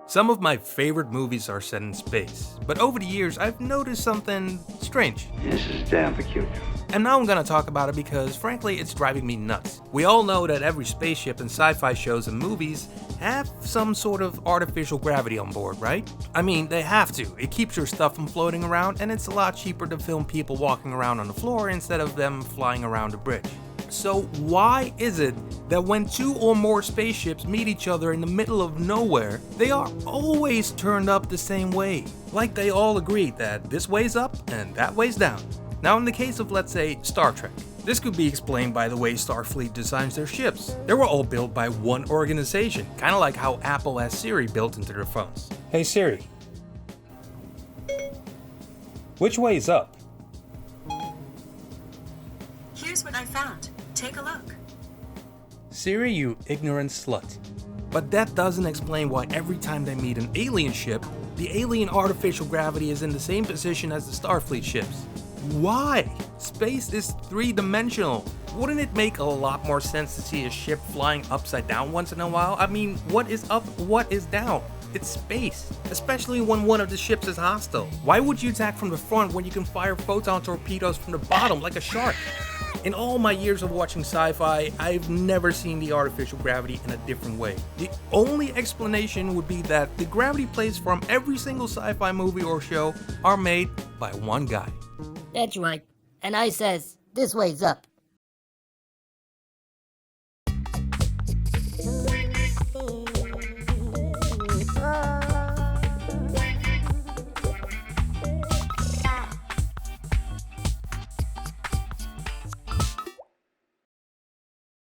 Some of my favorite movies are set in space, but over the years I've noticed something strange. This is damn peculiar. And now I'm gonna talk about it because frankly it's driving me nuts. We all know that every spaceship in sci-fi shows and movies have some sort of artificial gravity on board, right? I mean, they have to. It keeps your stuff from floating around, and it's a lot cheaper to film people walking around on the floor instead of them flying around a bridge. So why is it that when two or more spaceships meet each other in the middle of nowhere, they are always turned up the same way? Like they all agree that this way's up and that way's down. Now in the case of, let's say, Star Trek, this could be explained by the way Starfleet designs their ships. They were all built by one organization, kind of like how Apple has Siri built into their phones. Hey Siri, which way is up? Here's what I found. Take a look. Siri, you ignorant slut. But that doesn't explain why every time they meet an alien ship, the alien artificial gravity is in the same position as the Starfleet ships. Why? Space is three-dimensional. Wouldn't it make a lot more sense to see a ship flying upside down once in a while? I mean, what is up, what is down? It's space, especially when one of the ships is hostile. Why would you attack from the front when you can fire photon torpedoes from the bottom like a shark? In all my years of watching sci-fi, I've never seen the artificial gravity in a different way. The only explanation would be that the gravity plates from every single sci-fi movie or show are made by one guy. That's right. And I says, this way's up.